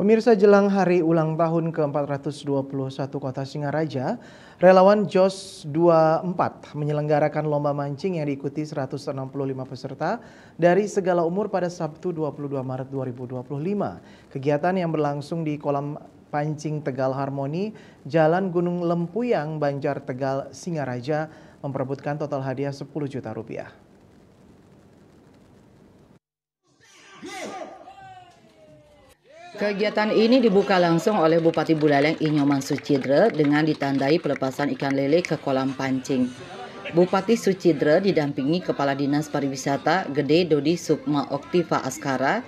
Pemirsa, jelang hari ulang tahun ke-421 Kota Singaraja, relawan JOS 24 menyelenggarakan lomba mancing yang diikuti 165 peserta dari segala umur pada Sabtu 22 Maret 2025. Kegiatan yang berlangsung di kolam pancing Tegal Harmoni, Jalan Gunung Lempuyang, Banjar Tegal, Singaraja memperebutkan total hadiah 10 juta rupiah. Kegiatan ini dibuka langsung oleh Bupati Buleleng Inyoman Sucidre dengan ditandai pelepasan ikan lele ke kolam pancing. Bupati Sucidre didampingi Kepala Dinas Pariwisata Gede Dodi Sukma Oktiva Askara,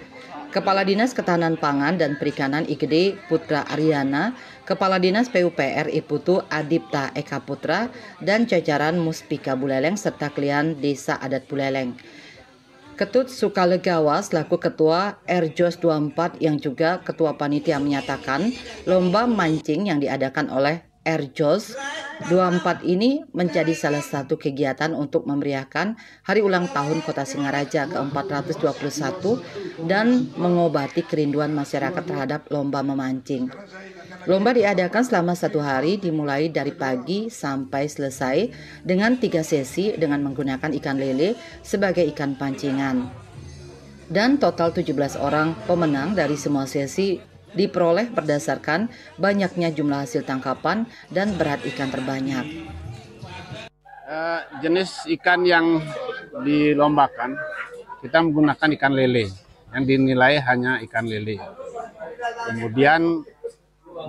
Kepala Dinas Ketahanan Pangan dan Perikanan IGD Putra Aryana, Kepala Dinas PUPR Iputu Adipta Eka Putra, dan jajaran Muspika Buleleng serta klien Desa Adat Buleleng. Ketut Sukalegawa selaku Ketua RJOS 24 yang juga Ketua Panitia menyatakan lomba mancing yang diadakan oleh RJOS 24 ini menjadi salah satu kegiatan untuk memeriahkan Hari Ulang Tahun Kota Singaraja ke-421 dan mengobati kerinduan masyarakat terhadap lomba memancing. Lomba diadakan selama 1 hari dimulai dari pagi sampai selesai dengan 3 sesi dengan menggunakan ikan lele sebagai ikan pancingan. Dan total 17 orang pemenang dari semua sesi diperoleh berdasarkan banyaknya jumlah hasil tangkapan dan berat ikan terbanyak. Jenis ikan yang dilombakan, kita menggunakan ikan lele yang dinilai hanya ikan lele. Kemudian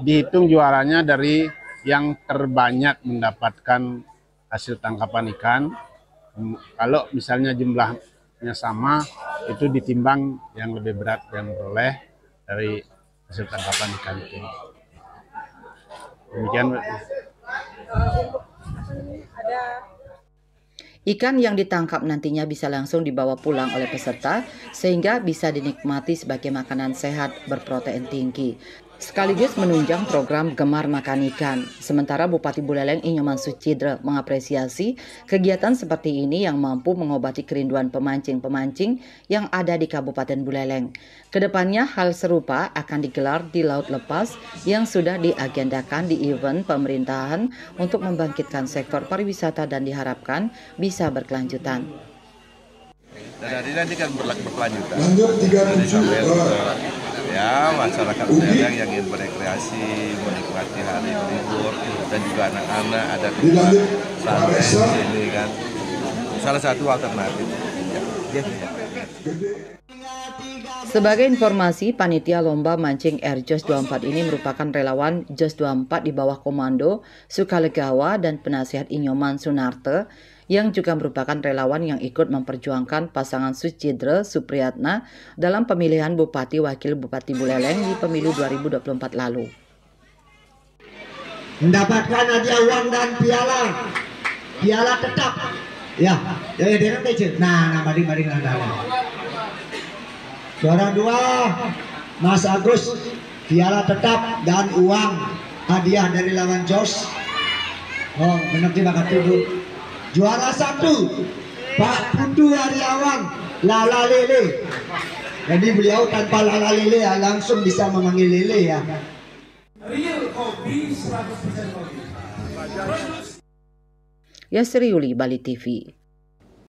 dihitung juaranya dari yang terbanyak mendapatkan hasil tangkapan ikan. Kalau misalnya jumlahnya sama, itu ditimbang yang lebih berat yang memperoleh dari hasil tangkapan ikan itu. Demikian. Ikan yang ditangkap nantinya bisa langsung dibawa pulang oleh peserta sehingga bisa dinikmati sebagai makanan sehat berprotein tinggi, sekaligus menunjang program Gemar Makan Ikan. Sementara Bupati Buleleng Inyoman Sucidre mengapresiasi kegiatan seperti ini yang mampu mengobati kerinduan pemancing-pemancing yang ada di Kabupaten Buleleng. Kedepannya hal serupa akan digelar di Laut Lepas yang sudah diagendakan di event pemerintahan untuk membangkitkan sektor pariwisata dan diharapkan bisa berkelanjutan. Dan hari ini kan berkelanjutan. Ya, masyarakat Buleleng yang ingin berekreasi, menikmati hari libur, dan juga anak-anak ada tempat santai di sini kan. Salah satu alternatif. Sebagai informasi, panitia lomba mancing RJOS 24 ini merupakan relawan JOS 24 di bawah komando Sukalegawa dan penasihat Inyoman Sunarte, yang juga merupakan relawan yang ikut memperjuangkan pasangan Sucidre Supriyatna dalam pemilihan Bupati Wakil Bupati Buleleng di pemilu 2024 lalu. Mendapatkan hadiah uang dan piala tetap. Ya, dengan meja. Nah, mari. Juara 2, Mas Agus, piala tetap dan uang hadiah dari lawan JOS. Oh, benar terima kasih. Juara 1, Pak Putu Aryawan, Lala Lele. Jadi beliau tanpa Lala Lele ya, langsung bisa memanggil Lele ya. Real kopi 100% kopi. Yasri Yuli, Bali TV.